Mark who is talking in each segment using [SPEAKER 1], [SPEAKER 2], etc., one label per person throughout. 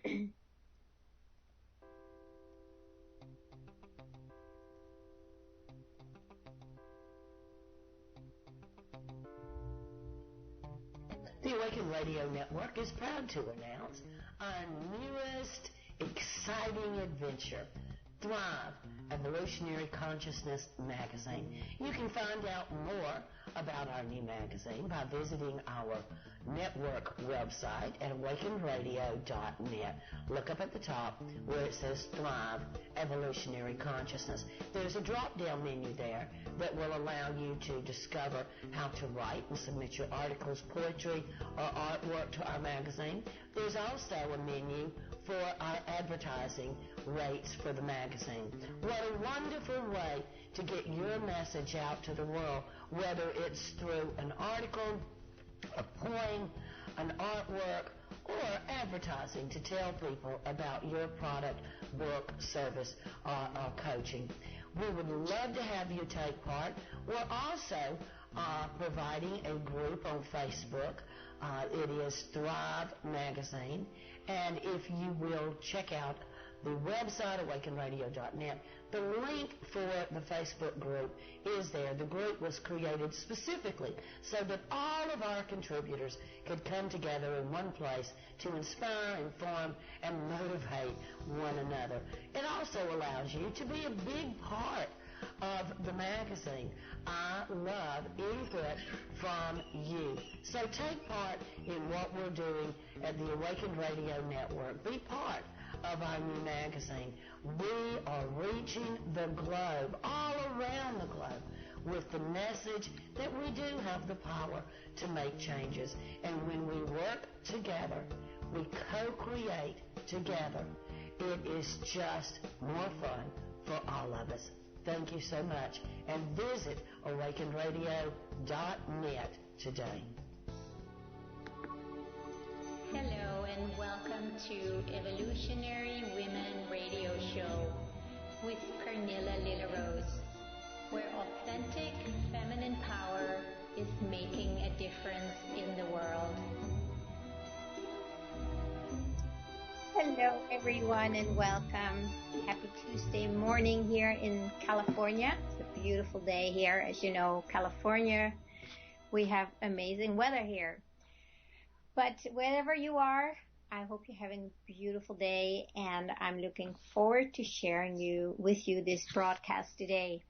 [SPEAKER 1] The Awaken Radio Network is proud to announce our newest exciting adventure, Thrive, Evolutionary Consciousness Magazine. You can find out more about our new magazine by visiting our network website at awakenradio.net. Look up at the top where it says Thrive, Evolutionary Consciousness. There's a drop-down menu there that will allow you to discover how to write and submit your articles, poetry, or artwork to our magazine. There's also a menu for our advertising rates for the magazine. What a wonderful way to get your message out to the world, whether it's through an article, a poem, an artwork, or advertising to tell people about your product, book, service, or coaching. We would love to have you take part. We're also providing a group on Facebook. It is Thrive Magazine. And if you will check out the website, awakenradio.net, the link for the Facebook group is there. The group was created specifically so that all of our contributors could come together in one place to inspire, inform, and motivate one another. It also allows you to be a big part of the magazine. I love input from you. So take part in what we're doing at the Awakened Radio Network. Be part of our new magazine. We are reaching the globe, all around the globe, with the message that we do have the power to make changes. And when we work together, we co-create together, it is just more fun for all of us. Thank you so much. And visit awakenradio.net today.
[SPEAKER 2] Hello and welcome to Evolutionary Women Radio Show with Pernilla Lillarose, where authentic feminine power is making a difference in the world.
[SPEAKER 3] Hello everyone and welcome. Happy Tuesday morning here in California. It's a beautiful day here. As you know, California, we have amazing weather here. But wherever you are, I hope you're having a beautiful day, and I'm looking forward to sharing with you this broadcast today.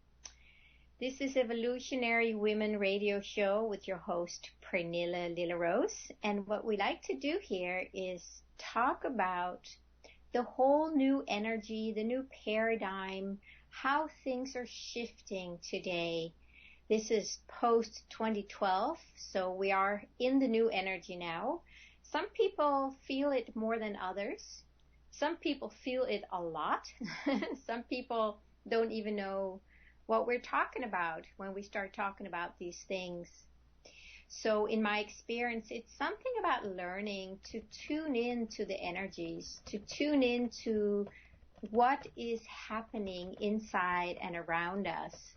[SPEAKER 3] This is Evolutionary Women Radio Show with your host, Pernilla Lillarose, and what we like to do here is talk about the whole new energy, the new paradigm, how things are shifting today. This is post 2012, so we are in the new energy now. Some people feel it more than others. Some people feel it a lot. Some people don't even know what we're talking about when we start talking about these things. So in my experience, it's something about learning to tune in to the energies, to tune in to what is happening inside and around us,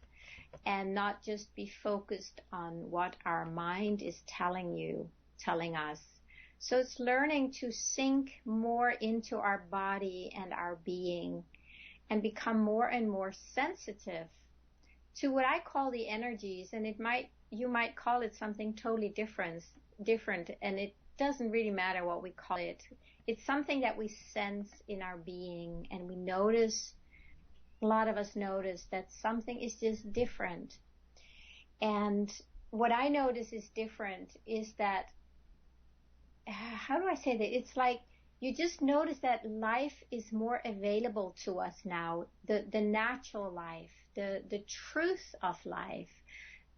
[SPEAKER 3] and not just be focused on what our mind is telling us. So it's learning to sink more into our body and our being and become more and more sensitive to what I call the energies, and you might call it something totally different, and it doesn't really matter what we call it. It's something that we sense in our being, and we notice, a lot of us notice that something is just different. And what I notice is different is that, how do I say that? It's like you just notice that life is more available to us now, the natural life, the truth of life,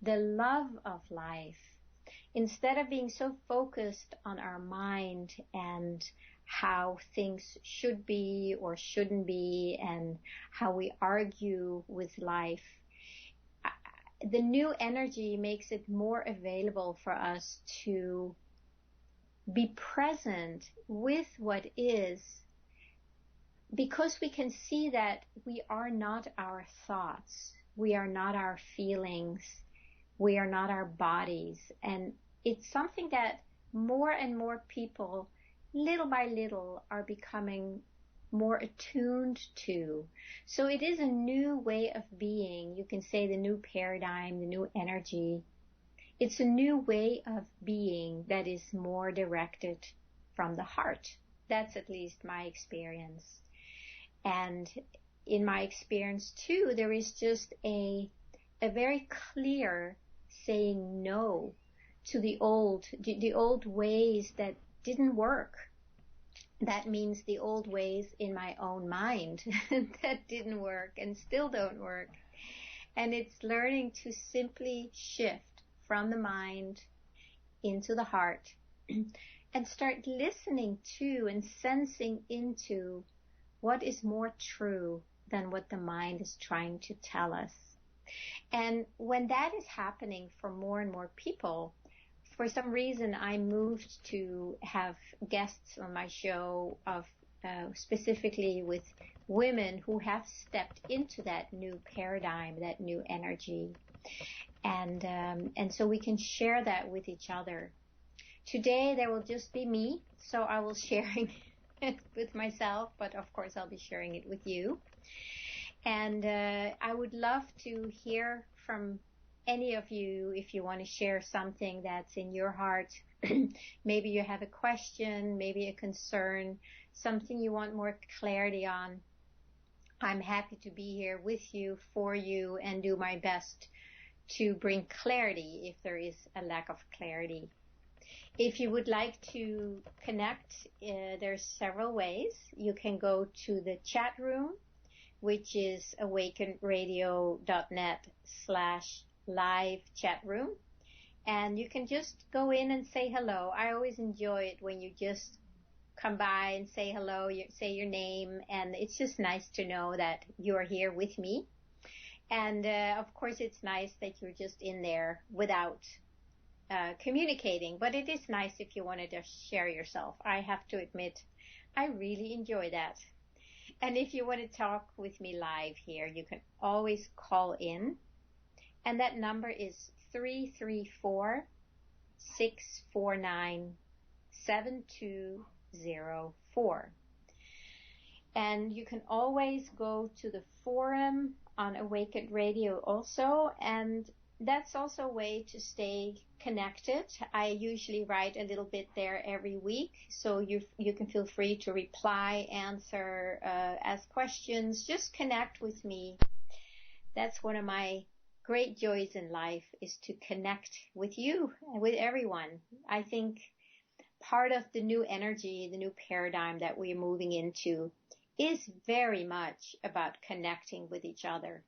[SPEAKER 3] the love of life. Instead of being so focused on our mind and how things should be or shouldn't be and how we argue with life, the new energy makes it more available for us to be present with what is, because we can see that we are not our thoughts, we are not our feelings, we are not our bodies. And it's something that more and more people little by little are becoming more attuned to. So it is a new way of being. You can say the new paradigm, the new energy. It's a new way of being that is more directed from the heart. That's at least my experience. And in my experience too, there is just a very clear saying no to the old ways that didn't work. That means the old ways in my own mind that didn't work and still don't work. And it's learning to simply shift from the mind into the heart and start listening to and sensing into what is more true than what the mind is trying to tell us. And when that is happening for more and more people, for some reason I moved to have guests on my show of specifically with women who have stepped into that new paradigm, that new energy. And so we can share that with each other. Today there will just be me, so I will sharing it with myself, but of course I'll be sharing it with you. And I would love to hear from any of you if you want to share something that's in your heart. Maybe you have a question, maybe a concern, something you want more clarity on. I'm happy to be here with you, for you, and do my best to bring clarity if there is a lack of clarity. If you would like to connect, there's several ways. You can go to the chat room, which is awakenradio.net/live chat room. And you can just go in and say hello. I always enjoy it when you just come by and say hello, say your name, and it's just nice to know that you're here with me. And of course, it's nice that you're just in there without communicating, but it is nice if you want to just share yourself. I have to admit, I really enjoy that. And if you want to talk with me live here, you can always call in. And that number is 334-649-7204. And you can always go to the forum on Awakened Radio also. And that's also a way to stay connected. I usually write a little bit there every week, so you can feel free to reply, answer, ask questions, just connect with me. That's one of my great joys in life, is to connect with you and with everyone. I think part of the new energy, the new paradigm that we're moving into is very much about connecting with each other.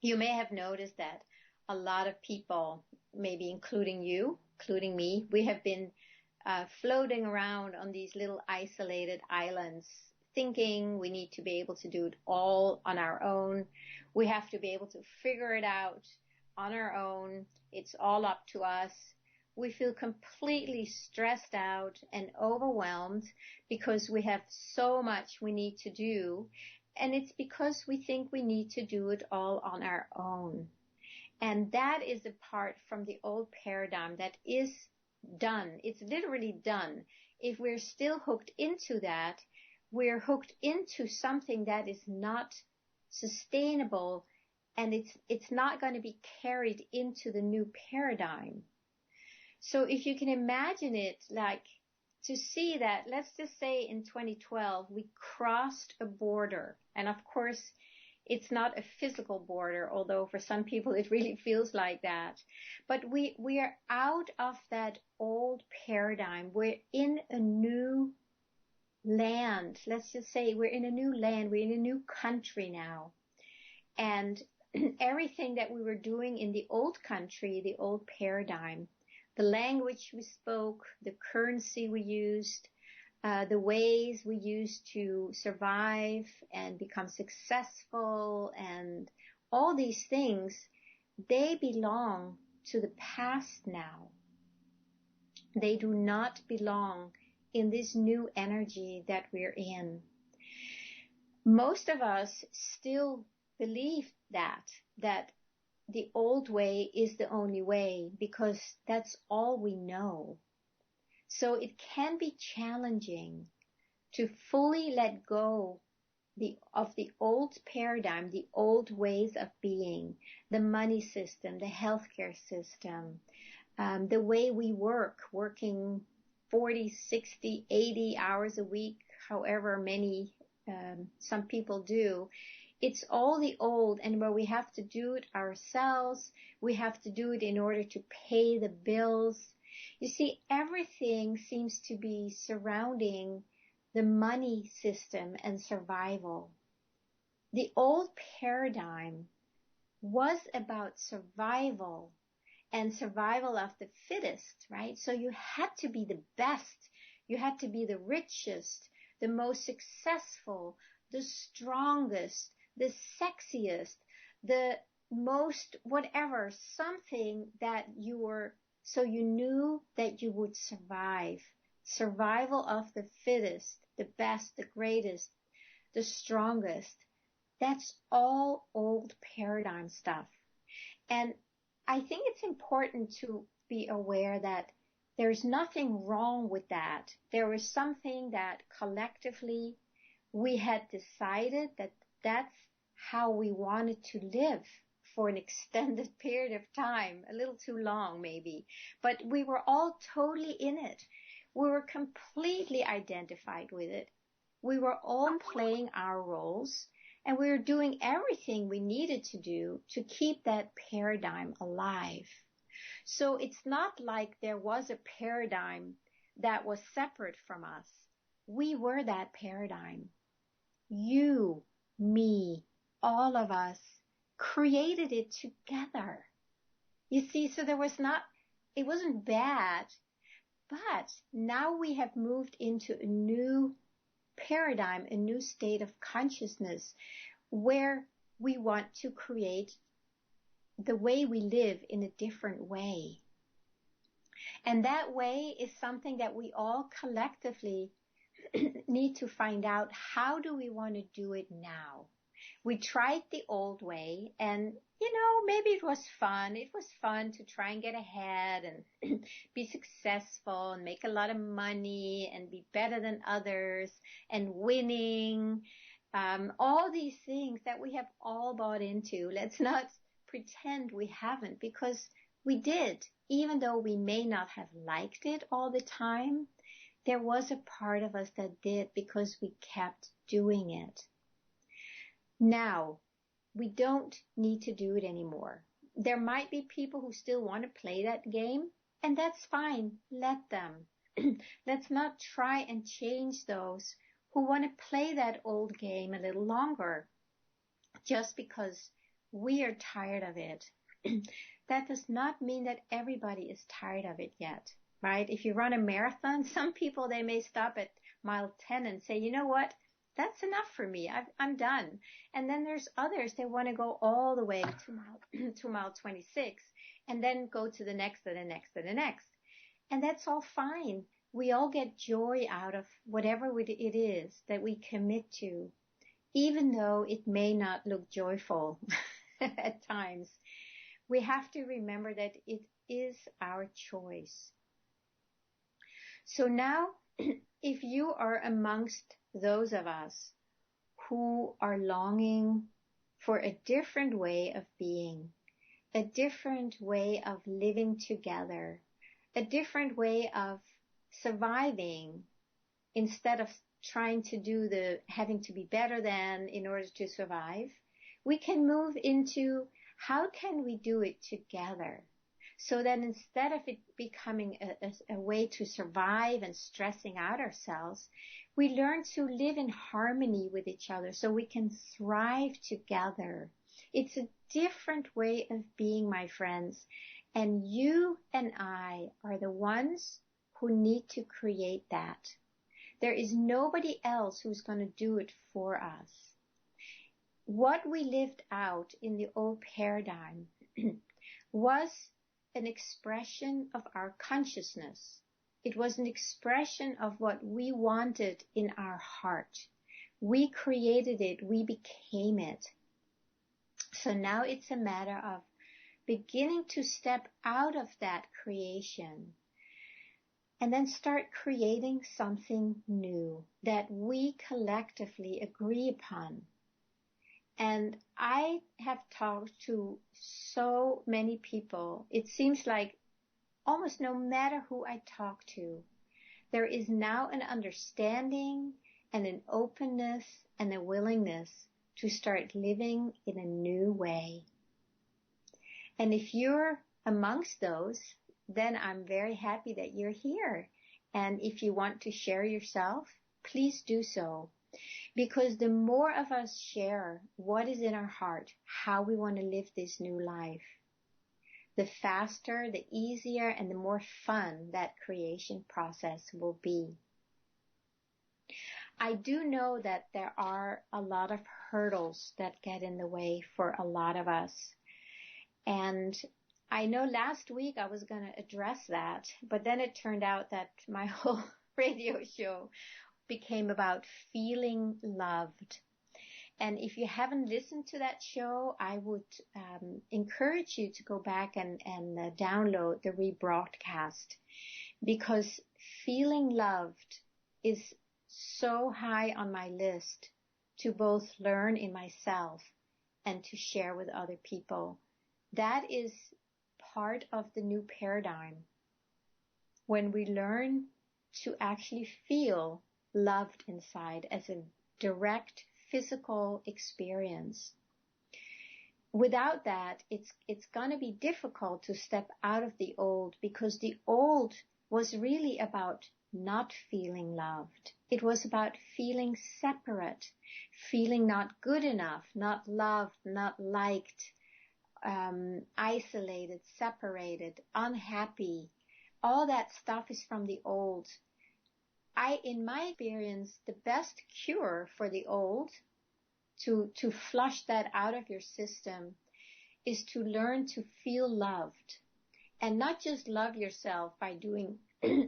[SPEAKER 3] You may have noticed that a lot of people, maybe including you, including me, we have been floating around on these little isolated islands, thinking we need to be able to do it all on our own. We have to be able to figure it out on our own. It's all up to us. We feel completely stressed out and overwhelmed because we have so much we need to do. And it's because we think we need to do it all on our own. And that is apart from the old paradigm that is done. It's literally done. If we're still hooked into that, we're hooked into something that is not sustainable, and it's not going to be carried into the new paradigm. So if you can imagine it, like to see that, let's just say in 2012, we crossed a border. And of course, it's not a physical border, although for some people it really feels like that. But we are out of that old paradigm. We're in a new land. Let's just say we're in a new land. We're in a new country now. And everything that we were doing in the old country, the old paradigm, the language we spoke, the currency we used, the ways we used to survive and become successful, and all these things, they belong to the past now. They do not belong in this new energy that we're in. Most of us still believe that the old way is the only way, because that's all we know. So it can be challenging to fully let go of the old paradigm, the old ways of being, the money system, the healthcare system, the way we working 40, 60, 80 hours a week, however many some people do. It's all the old, and where we have to do it ourselves, we have to do it in order to pay the bills. You see, everything seems to be surrounding the money system and survival. The old paradigm was about survival and survival of the fittest, right? So you had to be the best. You had to be the richest, the most successful, the strongest, the sexiest, the most whatever, something that you were, so you knew that you would survive. Survival of the fittest, the best, the greatest, the strongest. That's all old paradigm stuff. And I think it's important to be aware that there's nothing wrong with that. There was something that collectively we had decided that that's how we wanted to live for an extended period of time, a little too long maybe, but we were all totally in it. We were completely identified with it. We were all playing our roles, and we were doing everything we needed to do to keep that paradigm alive. So it's not like there was a paradigm that was separate from us. We were that paradigm. You, me, all of us created it together. You see, so it wasn't bad, but now we have moved into a new paradigm, a new state of consciousness where we want to create the way we live in a different way. And that way is something that we all collectively need to find out, how do we want to do it now? We tried the old way, and maybe it was fun. It was fun to try and get ahead and be successful and make a lot of money and be better than others and winning. All these things that we have all bought into. Let's not pretend we haven't, because we did. Even though we may not have liked it all the time, there was a part of us that did, because we kept doing it. Now, we don't need to do it anymore. There might be people who still want to play that game, and that's fine. Let them. Let's not try and change those who want to play that old game a little longer just because we are tired of it. That does not mean that everybody is tired of it yet, right? If you run a marathon, some people, they may stop at mile 10 and say, you know what? That's enough for me. I'm done. And then there's others, they want to go all the way to mile 26 and then go to the next and the next and the next. And that's all fine. We all get joy out of whatever it is that we commit to, even though it may not look joyful at times. We have to remember that it is our choice. So now, if you are amongst those of us who are longing for a different way of being, a different way of living together, a different way of surviving, instead of trying to do the having to be better than in order to survive, we can move into how can we do it together, so that instead of it becoming a way to survive and stressing out ourselves, we learn to live in harmony with each other so we can thrive together. It's a different way of being, my friends, and you and I are the ones who need to create that. There is nobody else who's going to do it for us. What we lived out in the old paradigm was an expression of our consciousness. It was an expression of what we wanted in our heart. We created it. We became it. So now it's a matter of beginning to step out of that creation and then start creating something new that we collectively agree upon. And I have talked to so many people. It seems like almost no matter who I talk to, there is now an understanding and an openness and a willingness to start living in a new way. And if you're amongst those, then I'm very happy that you're here. And if you want to share yourself, please do so. Because the more of us share what is in our heart, how we want to live this new life, the faster, the easier, and the more fun that creation process will be. I do know that there are a lot of hurdles that get in the way for a lot of us. And I know last week I was going to address that, but then it turned out that my whole radio show became about feeling loved. And if you haven't listened to that show, I would encourage you to go back and download the rebroadcast, because feeling loved is so high on my list to both learn in myself and to share with other people. That is part of the new paradigm. When we learn to actually feel loved inside as a direct physical experience. Without that, it's going to be difficult to step out of the old, because the old was really about not feeling loved. It was about feeling separate, feeling not good enough, not loved, not liked, isolated, separated, unhappy. All that stuff is from the old. In my experience, the best cure for the old, to flush that out of your system, is to learn to feel loved. And not just love yourself by doing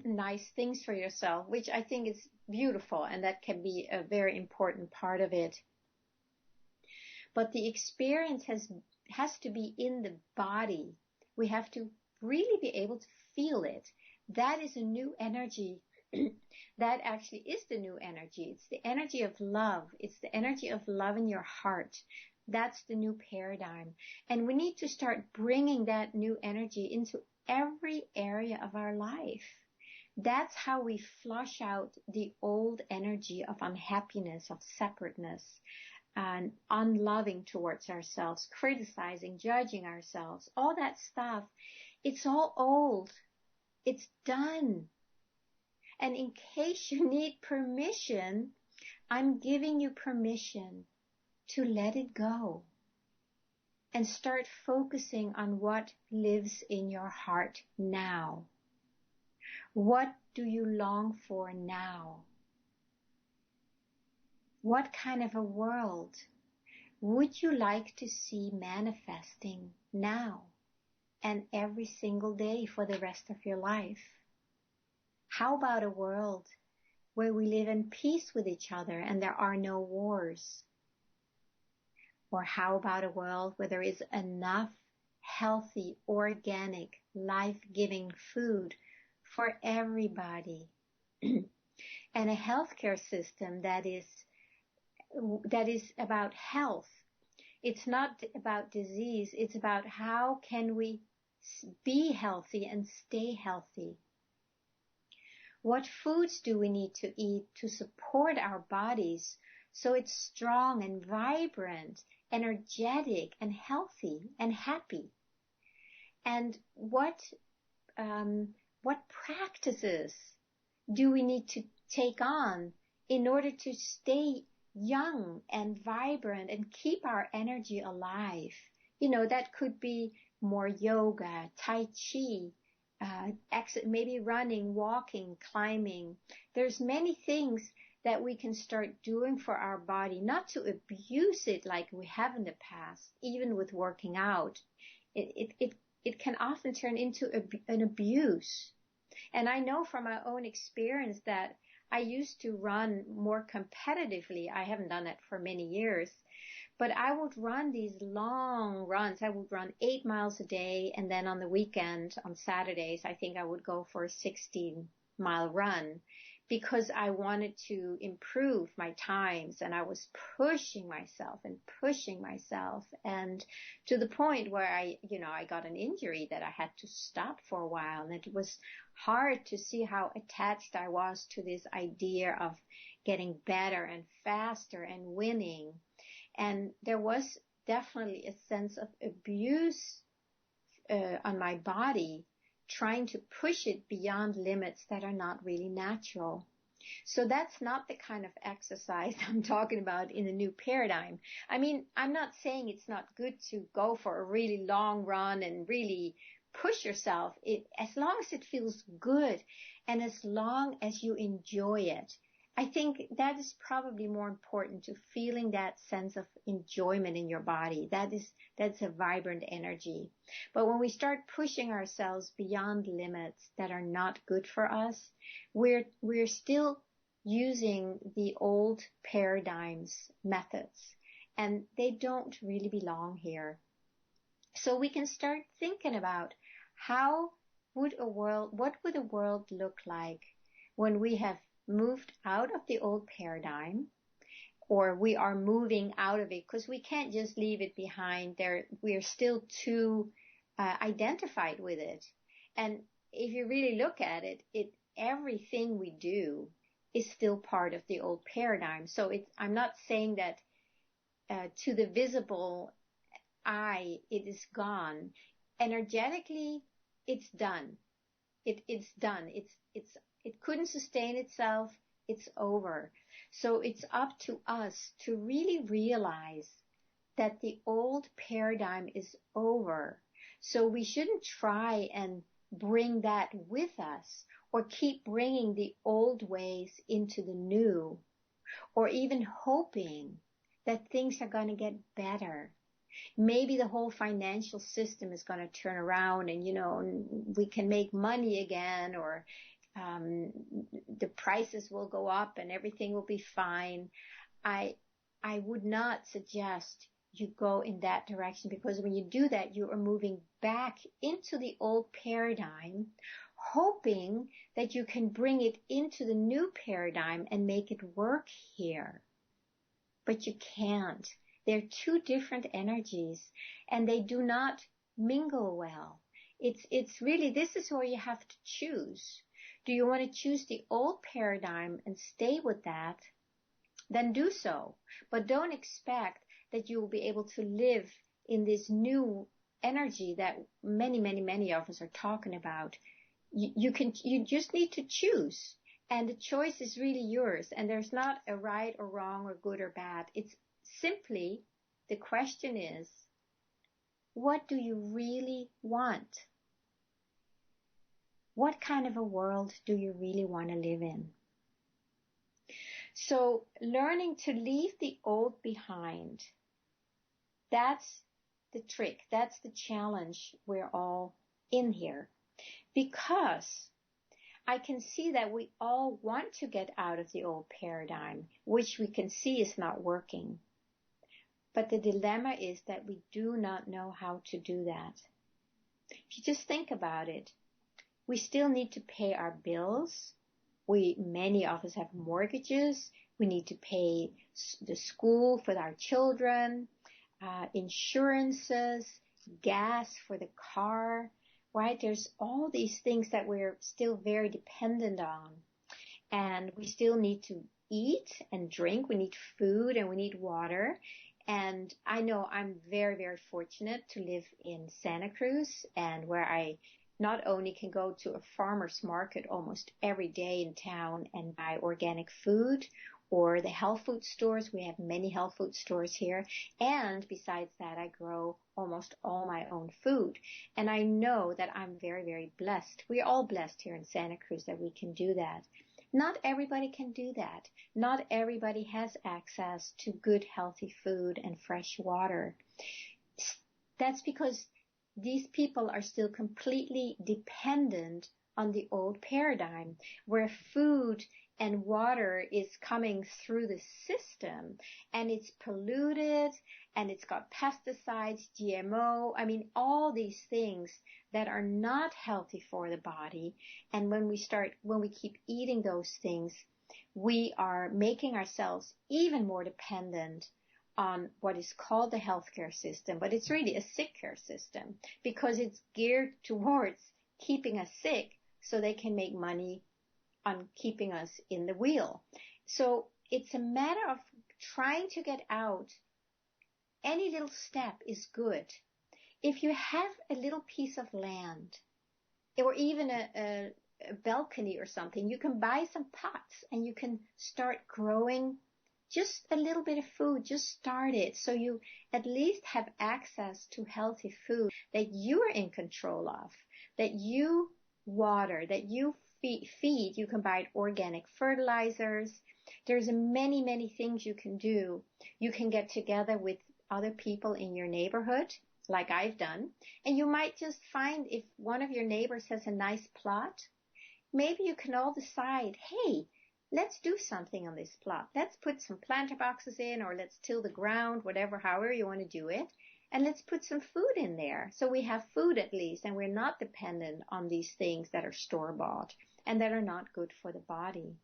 [SPEAKER 3] nice things for yourself, which I think is beautiful, and that can be a very important part of it. But the experience has to be in the body. We have to really be able to feel it. That is a new energy. That actually is the new energy. It's the energy of love. It's the energy of love in your heart. That's the new paradigm. And we need to start bringing that new energy into every area of our life. That's how we flush out the old energy of unhappiness, of separateness, and unloving towards ourselves, criticizing, judging ourselves. All that stuff, it's all old. It's done. And in case you need permission, I'm giving you permission to let it go and start focusing on what lives in your heart now. What do you long for now? What kind of a world would you like to see manifesting now and every single day for the rest of your life? How about a world where we live in peace with each other and there are no wars? Or how about a world where there is enough healthy, organic, life-giving food for everybody? And a healthcare system that is about health. It's not about disease. It's about how can we be healthy and stay healthy. What foods do we need to eat to support our bodies so it's strong and vibrant, energetic and healthy and happy? And what practices do we need to take on in order to stay young and vibrant and keep our energy alive? You know, that could be more yoga, tai chi, maybe running, walking, climbing. There's many things that we can start doing for our body, not to abuse it like we have in the past. Even with working out, it can often turn into an abuse. And I know from my own experience that I used to run more competitively. I haven't done that for many years. But I would run these long runs. I would run 8 miles a day, and then on the weekend, on Saturdays, I think I would go for 16 mile run because I wanted to improve my times, and I was pushing myself and pushing myself, and to the point where I got an injury that I had to stop for a while, and it was hard to see how attached I was to this idea of getting better and faster and winning. And there was definitely a sense of abuse on my body, trying to push it beyond limits that are not really natural. So that's not the kind of exercise I'm talking about in the new paradigm. I mean, I'm not saying it's not good to go for a really long run and really push yourself, as long as it feels good and as long as you enjoy it. I think that is probably more important to feeling that sense of enjoyment in your body. That's a vibrant energy. But when we start pushing ourselves beyond limits that are not good for us, we're still using the old paradigms, methods, and they don't really belong here. So we can start thinking about what would a world look like when we have moved out of the old paradigm, or we are moving out of it, because we can't just leave it behind there. We are still too identified with it. And if you really look at it, everything we do is still part of the old paradigm. So I'm not saying that to the visible eye it is gone. Energetically, it's done. It's done. It couldn't sustain itself. It's over. So it's up to us to really realize that the old paradigm is over. So we shouldn't try and bring that with us, or keep bringing the old ways into the new, or even hoping that things are going to get better. Maybe the whole financial system is going to turn around and, we can make money again, or the prices will go up and everything will be fine. I would not suggest you go in that direction, because when you do that, you are moving back into the old paradigm, hoping that you can bring it into the new paradigm and make it work here. But you can't. They're two different energies, and they do not mingle well. It's really, this is where you have to choose. Do you want to choose the old paradigm and stay with that? Then do so. But don't expect that you will be able to live in this new energy that many of us are talking about. You just need to choose. And the choice is really yours. And there's not a right or wrong or good or bad. It's simply, the question is, what do you really want? What kind of a world do you really want to live in? So learning to leave the old behind, that's the trick. That's the challenge we're all in here. Because I can see that we all want to get out of the old paradigm, which we can see is not working. But the dilemma is that we do not know how to do that. If you just think about it, we still need to pay our bills. Many of us have mortgages. We need to pay the school for our children, insurances, gas for the car, right? There's all these things that we're still very dependent on. And we still need to eat and drink. We need food and we need water. And I know I'm very, very fortunate to live in Santa Cruz, and where I not only can go to a farmer's market almost every day in town and buy organic food, or the health food stores. We have many health food stores here. And besides that, I grow almost all my own food. And I know that I'm very, very blessed. We're all blessed here in Santa Cruz that we can do that. Not everybody can do that. Not everybody has access to good, healthy food and fresh water. That's because these people are still completely dependent on the old paradigm, where food and water is coming through the system and it's polluted and it's got pesticides, GMO, I mean, all these things that are not healthy for the body. And when we keep eating those things, we are making ourselves even more dependent on what is called the healthcare system, but it's really a sick care system because it's geared towards keeping us sick so they can make money on keeping us in the wheel. So it's a matter of trying to get out. Any little step is good. If you have a little piece of land or even a balcony or something, you can buy some pots and you can start growing just a little bit of food. Just start it so you at least have access to healthy food that you are in control of, that you water, that you feed. You can buy organic fertilizers. There's many, many things you can do. You can get together with other people in your neighborhood, like I've done, and you might just find if one of your neighbors has a nice plot, maybe you can all decide, hey, let's do something on this plot. Let's put some planter boxes in, or let's till the ground, whatever, however you want to do it. And let's put some food in there so we have food at least, and we're not dependent on these things that are store-bought and that are not good for the body.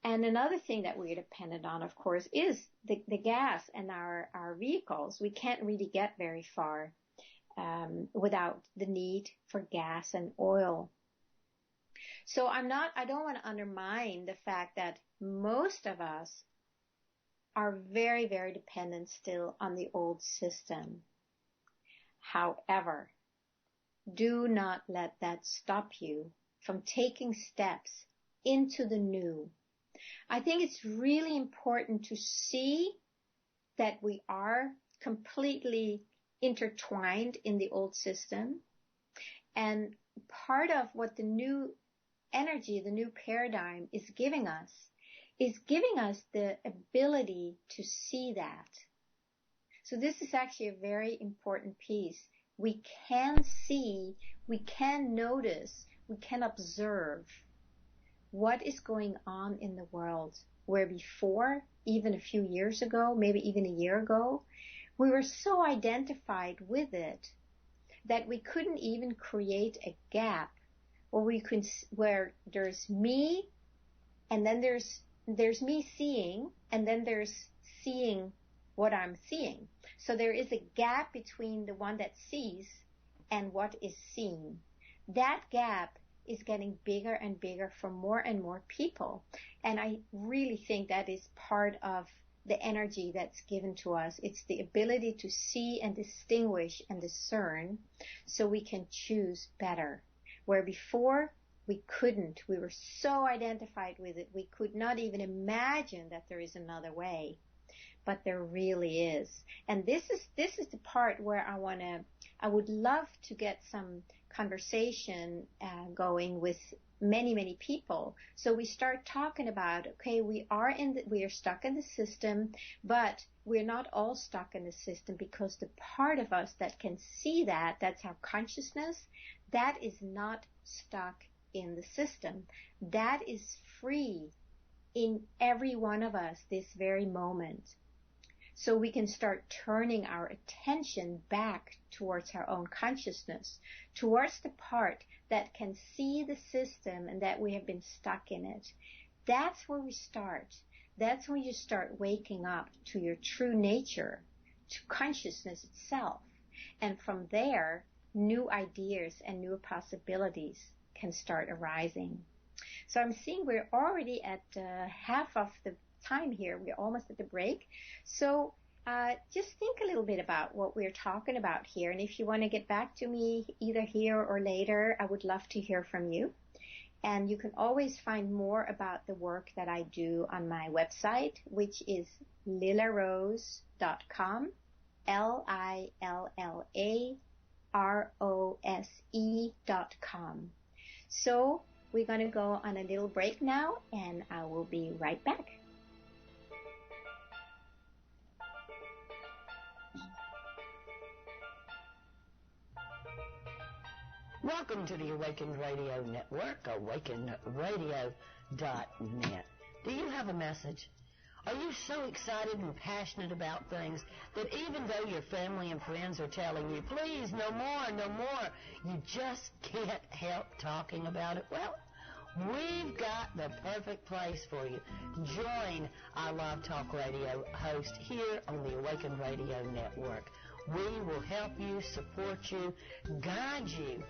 [SPEAKER 3] And another thing that we're dependent on, of course, is the gas and our vehicles. We can't really get very far without the need for gas and oil. So I don't want to undermine the fact that most of us are very, very dependent still on the old system. However, do not let that stop you from taking steps into the new. I think it's really important to see that we are completely intertwined in the old system. And part of what the new energy, the new paradigm is giving us the ability to see that. So this is actually a very important piece. We can see, we can notice, we can observe what is going on in the world, where before, even a few years ago, maybe even a year ago, we were so identified with it that we couldn't even create a gap where there's me, and then there's me seeing, and then there's seeing what I'm seeing. So there is a gap between the one that sees and what is seen. That gap is getting bigger and bigger for more and more people. And I really think that is part of the energy that's given to us. It's the ability to see and distinguish and discern so we can choose better. Where before we couldn't. We were so identified with it. We could not even imagine that there is another way. But there really is. And this is the part where I would love to get some conversation going with many, many people. So we start talking about, okay, we are stuck in the system, but we're not all stuck in the system, because the part of us that can see that's our consciousness, that is not stuck in the system. That is free in every one of us this very moment. So we can start turning our attention back towards our own consciousness, towards the part that can see the system and that we have been stuck in it. That's where we start. That's when you start waking up to your true nature, to consciousness itself. And from there, new ideas and new possibilities can start arising. So I'm seeing we're already at half of the time here. We're almost at the break. So just think a little bit about what we're talking about here. And if you want to get back to me either here or later, I would love to hear from you. And you can always find more about the work that I do on my website, which is lillarose.com, LILLAROSE.com. So we're going to go on a little break now, and I will be right back.
[SPEAKER 1] Welcome to the Awakened Radio Network, awakenradio.com. Do you have a message? Are you so excited and passionate about things that even though your family and friends are telling you, please, no more, no more, you just can't help talking about it? Well, we've got the perfect place for you. Join our Live Talk Radio host here on the Awaken Radio Network. We will help you, support you, guide you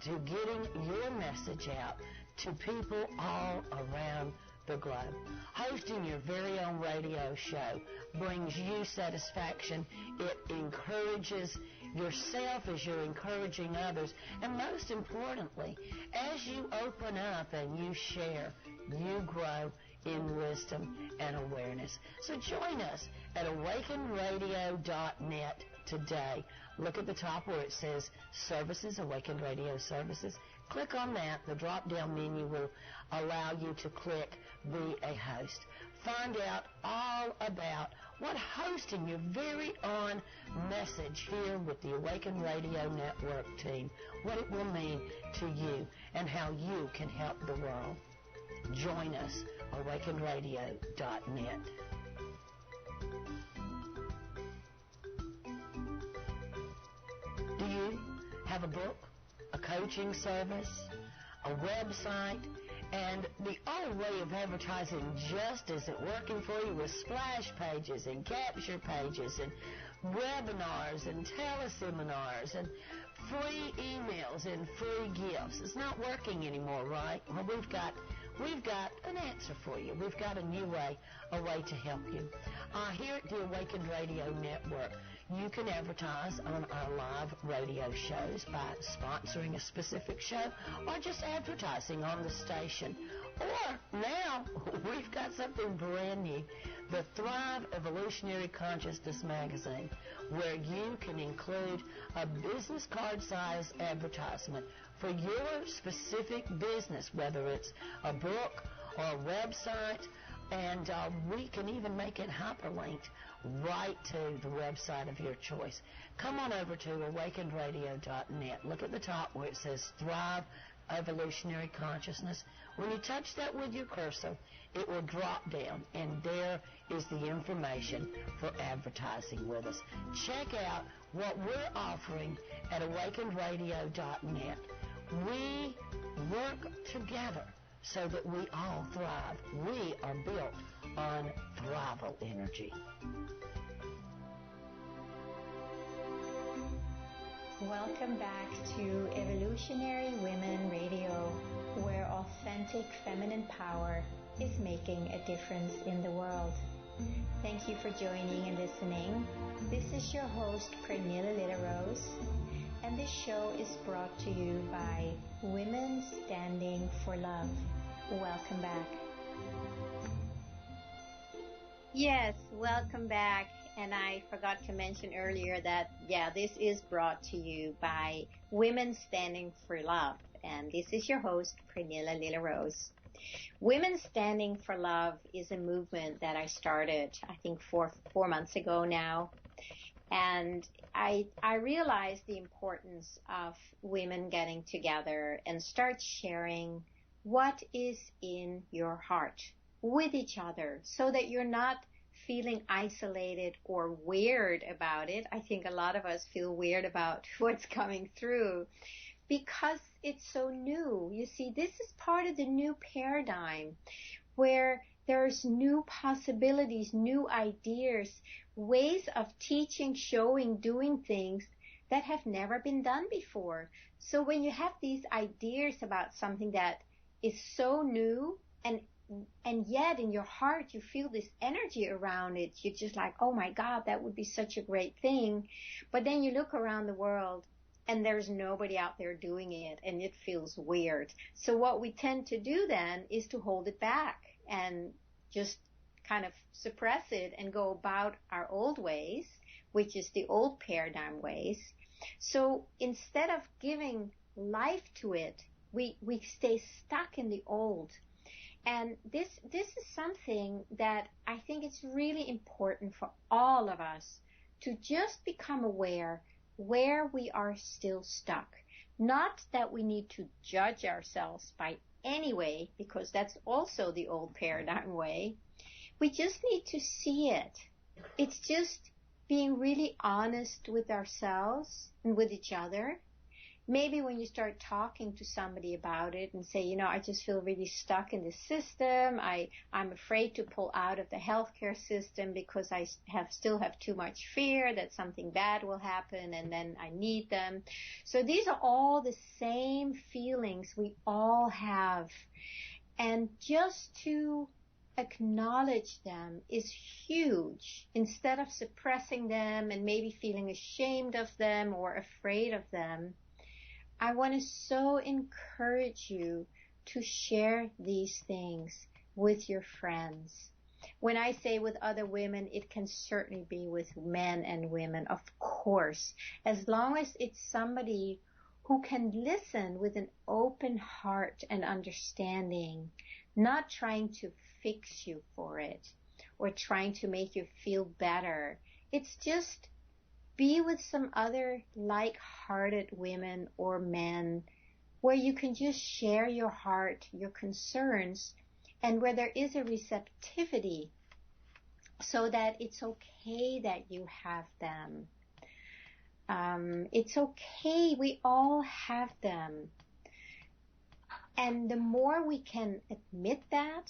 [SPEAKER 1] to getting your message out to people all around the globe. Hosting your very own radio show brings you satisfaction. It encourages yourself as you're encouraging others. And most importantly, as you open up and you share, you grow in wisdom and awareness. So join us at awakenradio.net today. Look at the top where it says Services, Awaken Radio Services. Click on that. The drop-down menu will allow you to click Be a Host. Find out all about what hosting your very own message here with the Awaken Radio Network team, what it will mean to you and how you can help the world. Join us, awakenradio.net. Do you have a book, a coaching service, a website, and the old way of advertising just isn't working for you with splash pages and capture pages and webinars and teleseminars and free emails and free gifts? It's not working anymore, right? Well, we've got an answer for you. We've got a new way, a way to help you. Here at the Awakened Radio Network, you can advertise on our live radio shows by sponsoring a specific show or just advertising on the station. Or now, we've got something brand new, the Thrive Evolutionary Consciousness magazine, where you can include a business card-size advertisement for your specific business, whether it's a book or a website, and we can even make it hyperlinked right to the website of your choice. Come on over to awakenradio.net. Look at the top where it says Thrive Evolutionary Consciousness. When you touch that with your cursor, it will drop down, and there is the information for advertising with us. Check out what we're offering at awakenradio.net. We work together so that we all thrive. We are built on thrival energy.
[SPEAKER 2] Welcome back to Evolutionary Women Radio, where authentic feminine power is making a difference in the world. Thank you for joining and listening. This is your host, Pernilla Little-Rose, and this show is brought to you by Women Standing for Love. Welcome back.
[SPEAKER 3] Yes, welcome back. And I forgot to mention earlier that, this is brought to you by Women Standing for Love. And this is your host, Pernilla Little-Rose. Women Standing for Love is a movement that I started, I think, four months ago now. And I realized the importance of women getting together and start sharing what is in your heart with each other so that you're not feeling isolated or weird about it. I think a lot of us feel weird about what's coming through because it's so new. You see, this is part of the new paradigm where there's new possibilities, new ideas, ways of teaching, showing, doing things that have never been done before. So when you have these ideas about something that is so new and yet in your heart you feel this energy around it, you're just like, oh my God, that would be such a great thing. But then you look around the world and there's nobody out there doing it and it feels weird. So what we tend to do then is to hold it back and just kind of suppress it and go about our old ways, which is the old paradigm ways. So instead of giving life to it, we stay stuck in the old. And this is something that I think it's really important for all of us to just become aware where we are still stuck. Not that we need to judge ourselves by anyway, because that's also the old paradigm way. We just need to see it. It's just being really honest with ourselves and with each other. Maybe when you start talking to somebody about it and say, I just feel really stuck in this system. I'm afraid to pull out of the healthcare system because I still have too much fear that something bad will happen and then I need them. So these are all the same feelings we all have. And just to acknowledge them is huge. Instead of suppressing them and maybe feeling ashamed of them or afraid of them, I want to so encourage you to share these things with your friends. When I say with other women, it can certainly be with men and women, of course, as long as it's somebody who can listen with an open heart and understanding, not trying to fix you for it or trying to make you feel better. It's just be with some other like-hearted women or men where you can just share your heart, your concerns, and where there is a receptivity so that it's okay that you have them. It's okay. We all have them. And the more we can admit that,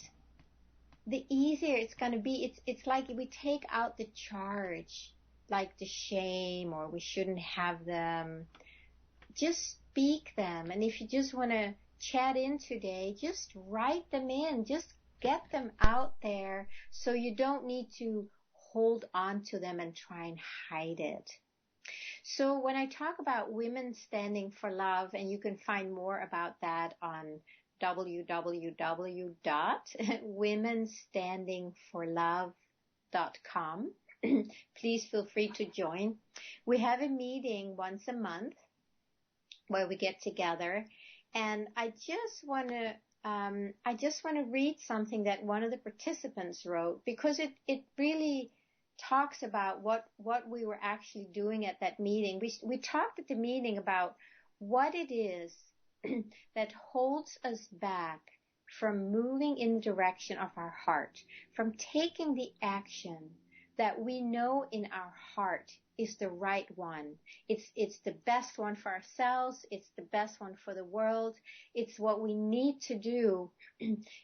[SPEAKER 3] the easier it's going to be. It's like we take out the charge, like the shame or we shouldn't have them. Just speak them. And if you just want to chat in today, just write them in. Just get them out there so you don't need to hold on to them and try and hide it. So when I talk about women standing for love, and you can find more about that on www.womenstandingforlove.com. Please feel free to join. We have a meeting once a month where we get together, and I just want to read something that one of the participants wrote, because it really talks about what we were actually doing at that meeting. We talked at the meeting about what it is that holds us back from moving in the direction of our heart, from taking the action that we know in our heart is the right one. It's the best one for ourselves. It's the best one for the world. It's what we need to do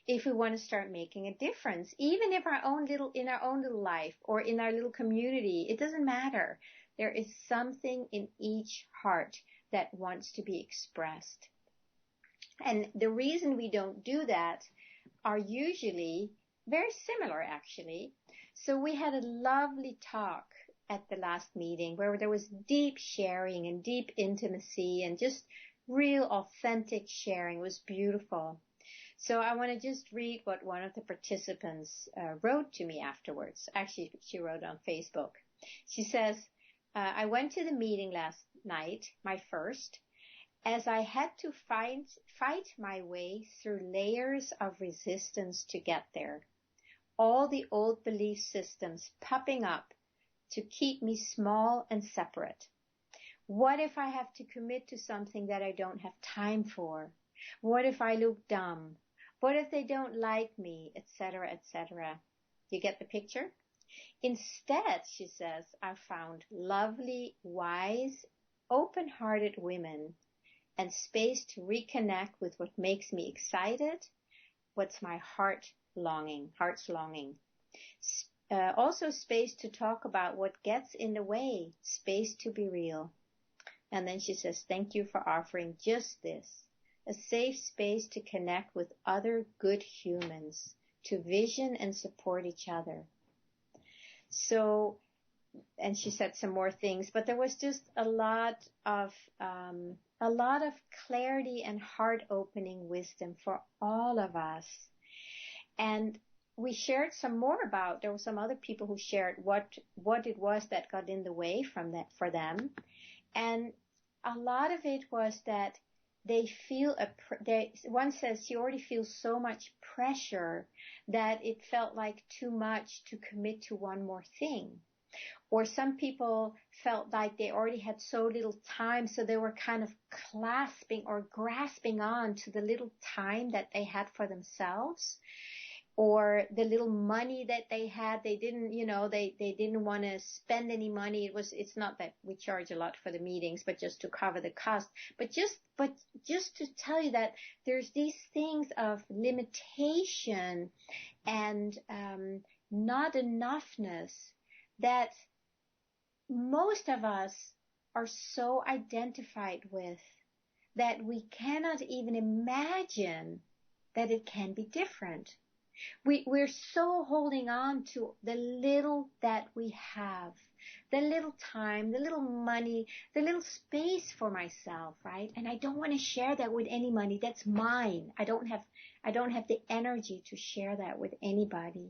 [SPEAKER 3] if we want to start making a difference, even if in our own little life or in our little community. It doesn't matter. There is something in each heart that wants to be expressed. And the reason we don't do that are usually very similar, actually. So we had a lovely talk at the last meeting where there was deep sharing and deep intimacy and just real authentic sharing. It was beautiful. So I want to just read what one of the participants wrote to me afterwards. Actually, she wrote on Facebook. She says, I went to the meeting last night, my first, as I had to fight my way through layers of resistance to get there. All the old belief systems popping up to keep me small and separate. What if I have to commit to something that I don't have time for? What if I look dumb? What if they don't like me, etc., etc.? You get the picture? Instead, she says, I found lovely, wise, open-hearted women and space to reconnect with what makes me excited, what's my heart's longing. Also space to talk about what gets in the way, space to be real. And then she says, thank you for offering just this, a safe space to connect with other good humans, to vision and support each other. So, and she said some more things, but there was just a lot of clarity and heart-opening wisdom for all of us. And we shared some more about, there were some other people who shared what it was that got in the way from that for them. And a lot of it was that they feel, one says she already feels so much pressure that it felt like too much to commit to one more thing. Or some people felt like they already had so little time, so they were kind of clasping or grasping on to the little time that they had for themselves, or the little money that they had. They didn't, they didn't want to spend any money. It's not that we charge a lot for the meetings, but just to cover the cost. But just to tell you that there's these things of limitation and not enoughness that most of us are so identified with that we cannot even imagine that it can be different. We're so holding on to the little that we have, the little time, the little money, the little space for myself, right? And I don't want to share that with anybody. That's mine. I don't have the energy to share that with anybody.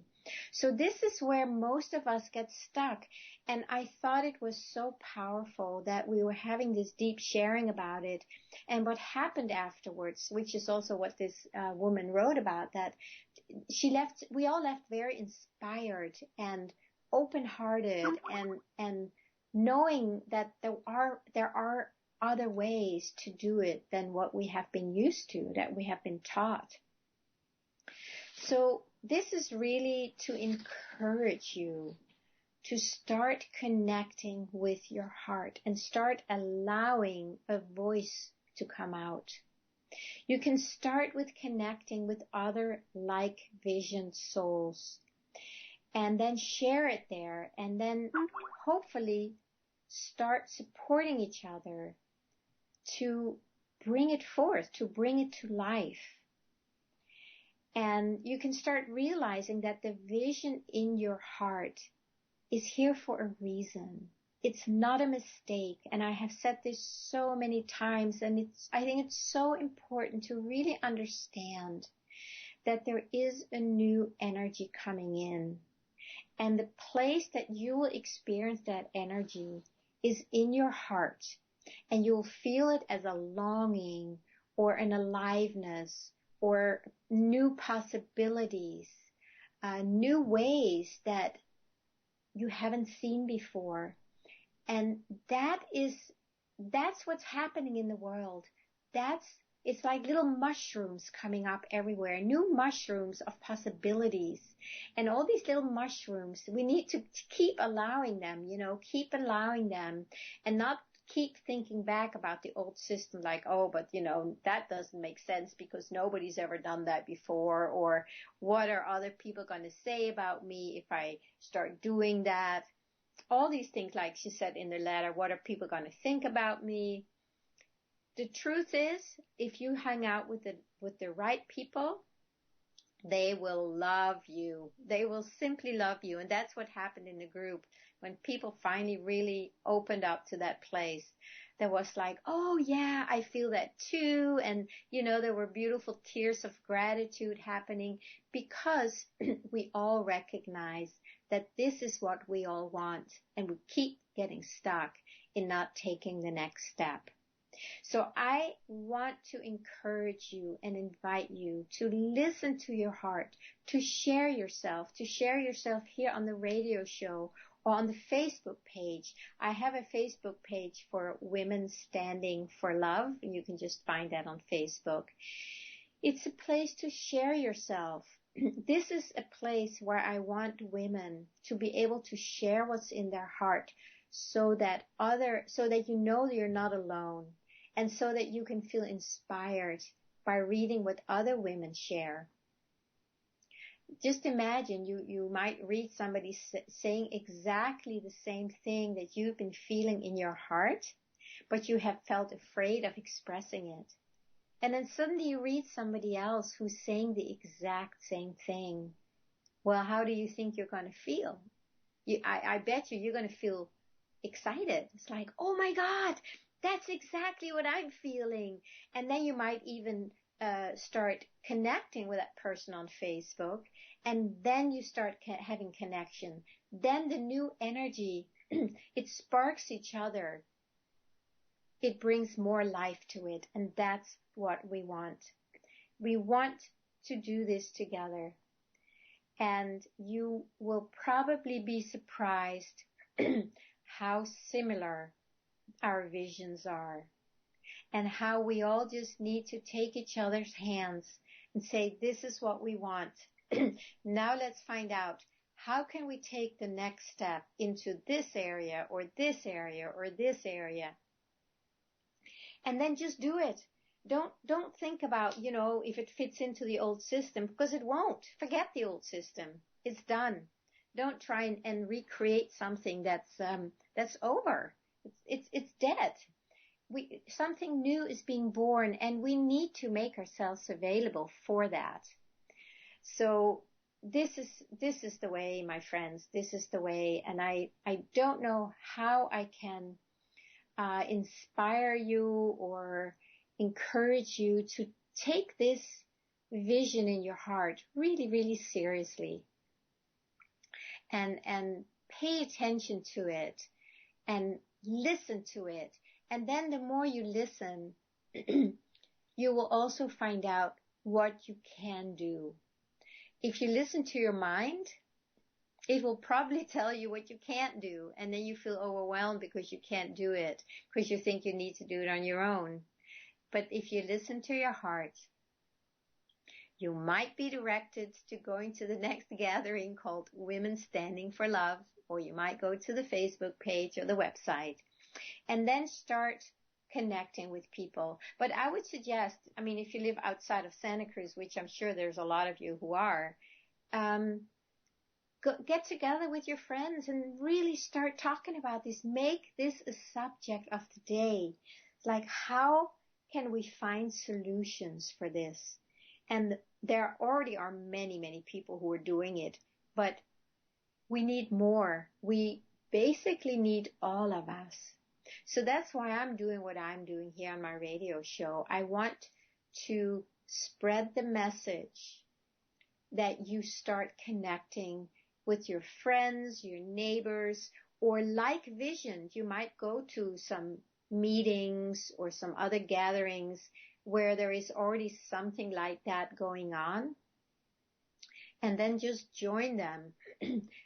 [SPEAKER 3] So this is where most of us get stuck. And I thought it was so powerful that we were having this deep sharing about it. And what happened afterwards, which is also what this woman wrote about, that we all left very inspired and open-hearted and knowing that there are other ways to do it than what we have been used to, that we have been taught. So this is really to encourage you to start connecting with your heart and start allowing a voice to come out. You can start with connecting with other like-visioned souls and then share it there, and then hopefully start supporting each other to bring it forth, to bring it to life. And you can start realizing that the vision in your heart is here for a reason. It's not a mistake. And I have said this so many times, and I think it's so important to really understand that there is a new energy coming in. And the place that you will experience that energy is in your heart. And you'll feel it as a longing or an aliveness or new possibilities, new ways that you haven't seen before. And that's what's happening in the world. It's like little mushrooms coming up everywhere, new mushrooms of possibilities. And all these little mushrooms, we need to keep allowing them, keep allowing them, and not keep thinking back about the old system like, oh, but that doesn't make sense because nobody's ever done that before, or what are other people going to say about me if I start doing that? All these things, like she said in the letter, what are people going to think about me? The truth is, if you hang out with the right people, they will love you. They will simply love you. And that's what happened in the group. When people finally really opened up to that place, there was like, oh yeah, I feel that too. And, there were beautiful tears of gratitude happening because we all recognize that this is what we all want. And we keep getting stuck in not taking the next step. So I want to encourage you and invite you to listen to your heart, to share yourself here on the radio show or on the Facebook page. I have a Facebook page for Women Standing for Love, and you can just find that on Facebook. It's a place to share yourself. This is a place where I want women to be able to share what's in their heart so that you're not alone. And so that you can feel inspired by reading what other women share. Just imagine you might read somebody saying exactly the same thing that you've been feeling in your heart, but you have felt afraid of expressing it. And then suddenly you read somebody else who's saying the exact same thing. Well, how do you think you're going to feel? I bet you're going to feel excited. It's like, oh my God, that's exactly what I'm feeling. And then you might even start connecting with that person on Facebook. And then you start having connection. Then the new energy, it sparks each other. It brings more life to it. And that's what we want. We want to do this together. And you will probably be surprised how similar our visions are, and how we all just need to take each other's hands and say, this is what we want. Now let's find out, how can we take the next step into this area or this area or this area? And then just do it. Don't think about, if it fits into the old system, because it won't. Forget the old system. It's done. Don't try and recreate something that's over. It's dead. Something new is being born, and we need to make ourselves available for that. So this is the way, my friends. This is the way, and I don't know how I can inspire you or encourage you to take this vision in your heart really, really seriously, and pay attention to it and listen to it. And then the more you listen, you will also find out what you can do. If you listen to your mind, it will probably tell you what you can't do. And then you feel overwhelmed because you can't do it, because you think you need to do it on your own. But if you listen to your heart, you might be directed to going to the next gathering called Women Standing for Love, or you might go to the Facebook page or the website, and then start connecting with people. But I would suggest, if you live outside of Santa Cruz, which I'm sure there's a lot of you who are, get together with your friends and really start talking about this. Make this a subject of the day. Like, how can we find solutions for this? And there already are many, many people who are doing it, but we need more. We basically need all of us. So that's why I'm doing what I'm doing here on my radio show. I want to spread the message that you start connecting with your friends, your neighbors, or like visions. You might go to some meetings or some other gatherings where there is already something like that going on. And then just join them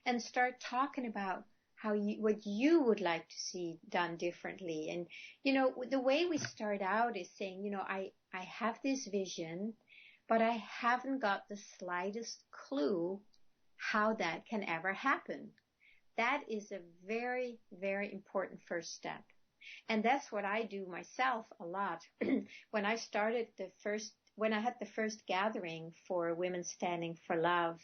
[SPEAKER 3] and start talking about what you would like to see done differently. And, the way we start out is saying, I have this vision, but I haven't got the slightest clue how that can ever happen. That is a very, very important first step. And that's what I do myself a lot. When I had the first gathering for Women Standing for Love,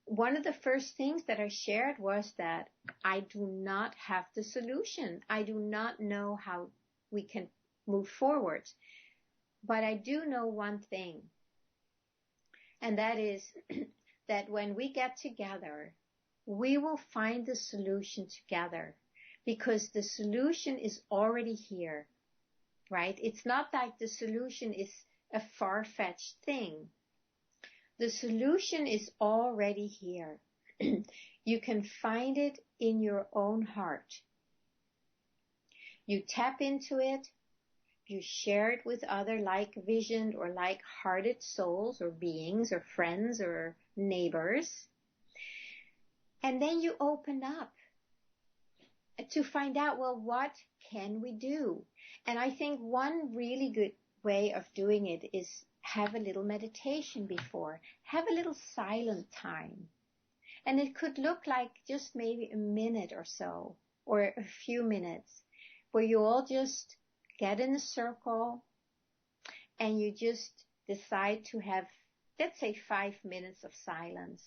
[SPEAKER 3] one of the first things that I shared was that I do not have the solution. I do not know how we can move forward. But I do know one thing, and that is that when we get together, we will find the solution together, because the solution is already here, right? It's not like the solution is a far-fetched thing. The solution is already here. You can find it in your own heart. You tap into it. You share it with other like-visioned or like-hearted souls or beings or friends or neighbors. And then you open up to find out, well, what can we do? And I think one really good way of doing it is have a little meditation before. Have a little silent time. And it could look like just maybe a minute or so, or a few minutes, where you all just get in a circle and you just decide to have, let's say, 5 minutes of silence.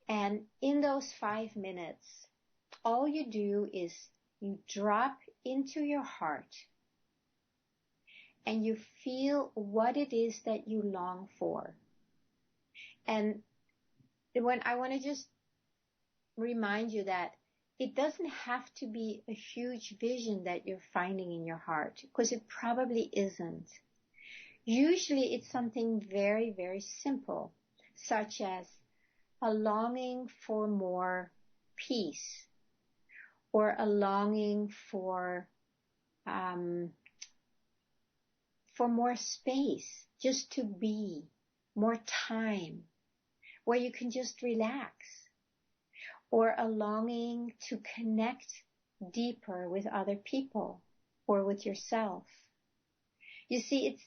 [SPEAKER 3] And in those 5 minutes, all you do is you drop into your heart and you feel what it is that you long for. And when I want to just remind you that it doesn't have to be a huge vision that you're finding in your heart, because it probably isn't. Usually it's something very, very simple, such as a longing for more peace, or a longing for more space, just to be, more time, where you can just relax. or a longing to connect deeper with other people or with yourself. You see,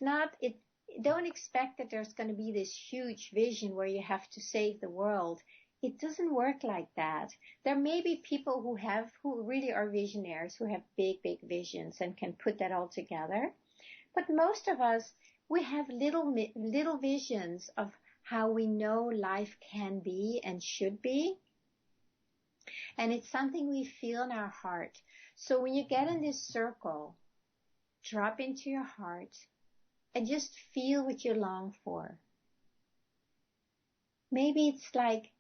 [SPEAKER 3] don't expect that there's going to be this huge vision where you have to save the world. It doesn't work like that. There may be people who really are visionaries, who have big, big visions and can put that all together. But most of us, we have little visions of how we know life can be and should be. And it's something we feel in our heart. So when you get in this circle, drop into your heart and just feel what you long for. Maybe it's like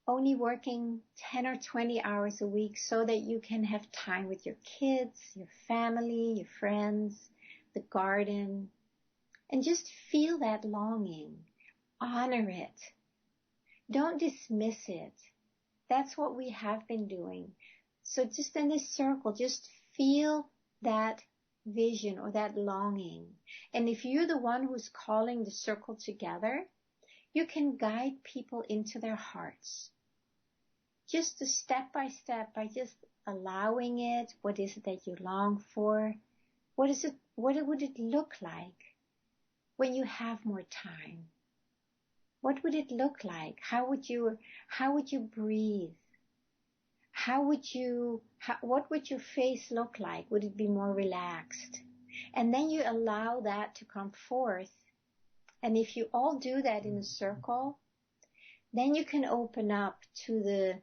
[SPEAKER 3] only working 10 or 20 hours a week so that you can have time with your kids, your family, your friends, the garden, and just feel that longing. Honor it. Don't dismiss it. That's what we have been doing. So just in this circle, just feel that vision or that longing. And if you're the one who's calling the circle together, you can guide people into their hearts. Just step by step, by just allowing it. What is it that you long for? What would it look like when you have more time? What would it look like? How would you breathe? What would your face look like? Would it be more relaxed? And then you allow that to come forth. And if you all do that in a circle, then you can open up to the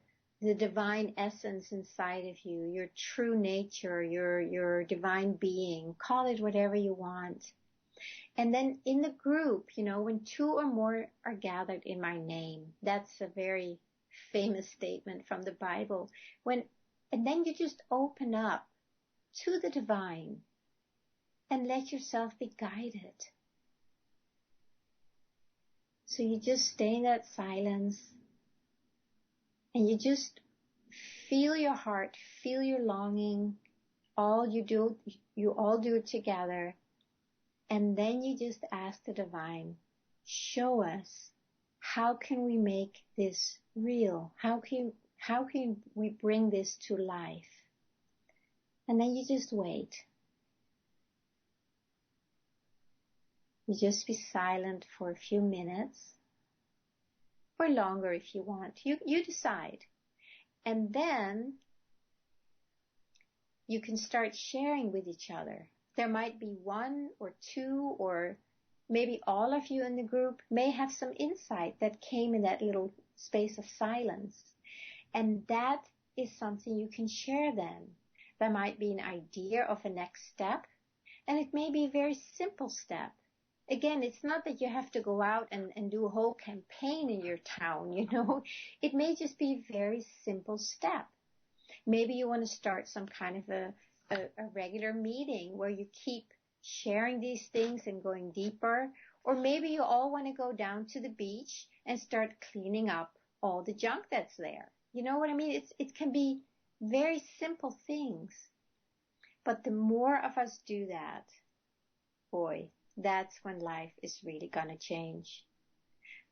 [SPEAKER 3] divine essence inside of you, your true nature, your divine being. Call it whatever you want. And then in the group, when 2 or more are gathered in my name, that's a very famous statement from the Bible. And then you just open up to the divine and let yourself be guided. So you just stay in that silence and you just feel your heart, feel your longing. You all do it together. And then you just ask the divine, show us, how can we make this real? How can we bring this to life? And then you just wait. You just be silent for a few minutes, or longer if you want. You decide. And then you can start sharing with each other. There might be 1 or 2 or maybe all of you in the group may have some insight that came in that little space of silence. And that is something you can share then. There might be an idea of a next step, and it may be a very simple step. Again, it's not that you have to go out and do a whole campaign in your town, It may just be a very simple step. Maybe you want to start some kind of a regular meeting where you keep sharing these things and going deeper. Or maybe you all want to go down to the beach and start cleaning up all the junk that's there. You know what I mean? It can be very simple things. But the more of us do that, boy, that's when life is really going to change.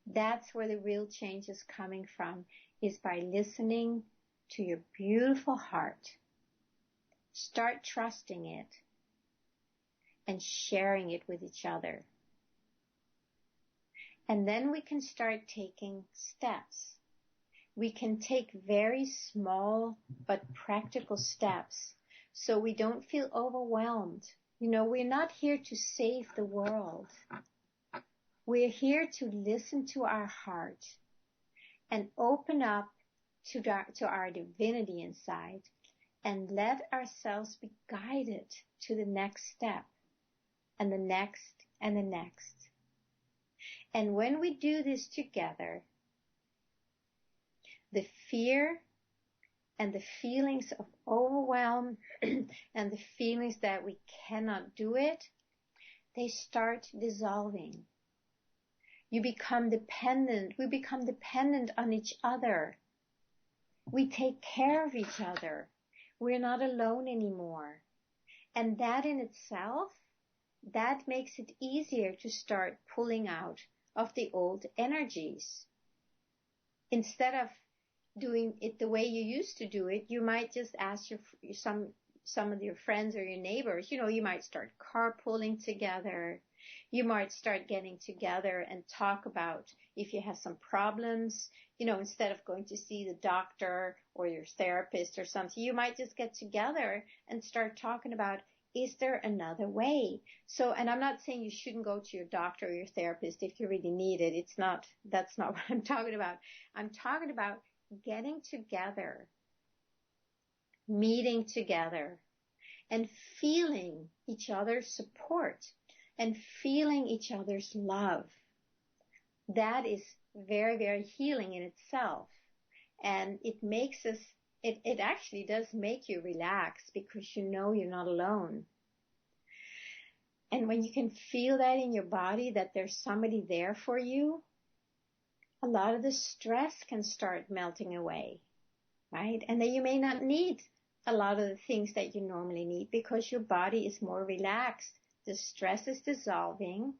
[SPEAKER 3] That's where the real change is coming from, is by listening to your beautiful heart. Start trusting it and sharing it with each other. And then we can start taking steps. We can take very small but practical steps so we don't feel overwhelmed. We're not here to save the world. We're here to listen to our heart and open up to our divinity inside and let ourselves be guided to the next step and the next and the next. And when we do this together, the fear and the feelings of overwhelm and the feelings that we cannot do it, they start dissolving. You become dependent. We become dependent on each other. We take care of each other. We're not alone anymore. And that in itself, that makes it easier to start pulling out of the old energies. Instead of doing it the way you used to do it, you might just ask some of your friends or your neighbors. You might start carpooling together. You might start getting together and talk about if you have some problems, instead of going to see the doctor or your therapist or something, you might just get together and start talking about, is there another way? So, and I'm not saying you shouldn't go to your doctor or your therapist if you really need it. That's not what I'm talking about. I'm talking about getting together, meeting together, and feeling each other's support and feeling each other's love. That is very, very healing in itself. And it makes us, it actually does make you relax because you know you're not alone. And when you can feel that in your body, that there's somebody there for you, a lot of the stress can start melting away, right? And then you may not need a lot of the things that you normally need because your body is more relaxed. The stress is dissolving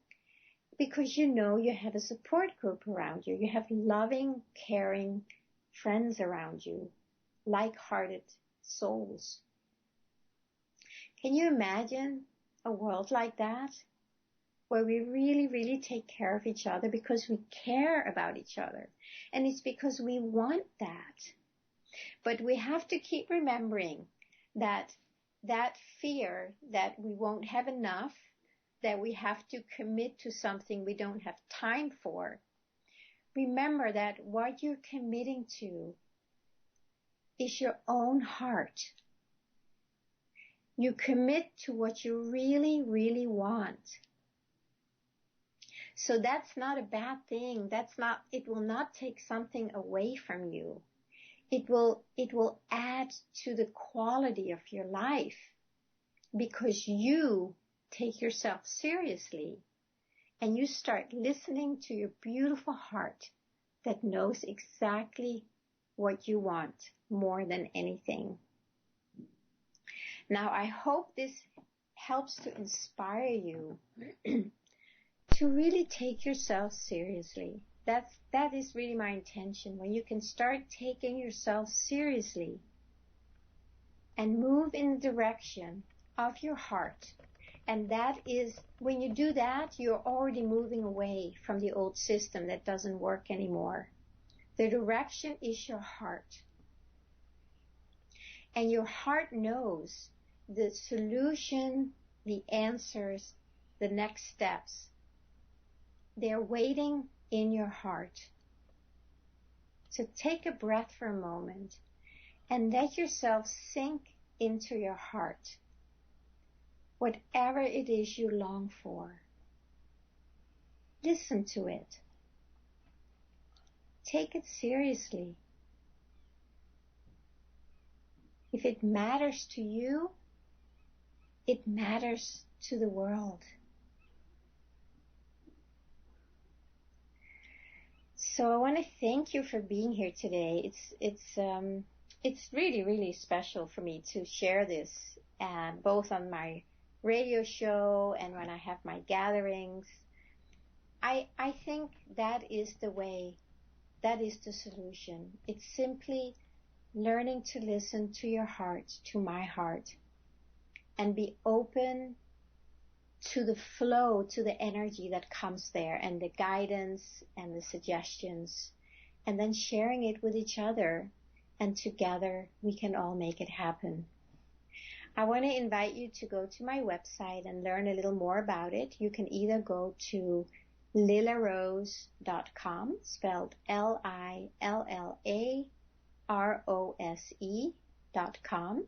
[SPEAKER 3] because you know you have a support group around you. You have loving, caring friends around you, like-hearted souls. Can you imagine a world like that, where we really, really take care of each other because we care about each other? And it's because we want that. But we have to keep remembering that fear that we won't have enough, that we have to commit to something we don't have time for. Remember that what you're committing to is your own heart. You commit to what you really, really want. So that's not a bad thing. It will not take something away from you. It will add to the quality of your life because you take yourself seriously and you start listening to your beautiful heart that knows exactly what you want more than anything. Now, I hope this helps to inspire you to really take yourself seriously. That is really my intention. When you can start taking yourself seriously and move in the direction of your heart. And that is, when you do that, you're already moving away from the old system that doesn't work anymore. The direction is your heart. And your heart knows the solution, the answers, the next steps. They're waiting in your heart. So take a breath for a moment and let yourself sink into your heart. Whatever it is you long for, listen to it. Take it seriously. If it matters to you, it matters to the world. So I want to thank you for being here today. It's really, really special for me to share this, both on my radio show and when I have my gatherings. I think that is the way, that is the solution. It's simply learning to listen to your heart, to my heart, and be open to the flow, to the energy that comes there and the guidance and the suggestions, and then sharing it with each other, and together we can all make it happen. I want to invite you to go to my website and learn a little more about it. You can either go to lillarose.com, spelled LILLAROSE.com.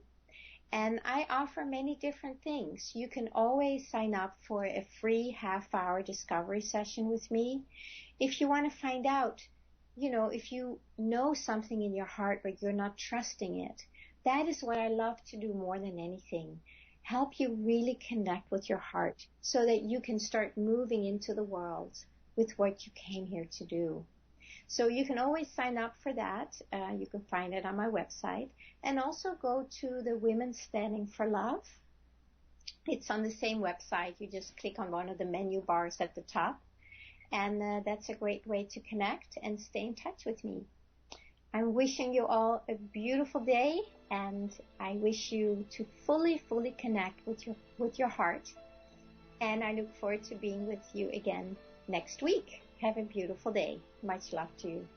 [SPEAKER 3] And I offer many different things. You can always sign up for a free half-hour discovery session with me. If you want to find out, if you know something in your heart but you're not trusting it, that is what I love to do more than anything. Help you really connect with your heart so that you can start moving into the world with what you came here to do. So you can always sign up for that. You can find it on my website. And also go to the Women Standing for Love. It's on the same website. You just click on one of the menu bars at the top. And that's a great way to connect and stay in touch with me. I'm wishing you all a beautiful day, and I wish you to fully connect with your heart. And I look forward to being with you again next week. Have a beautiful day. Much love to you.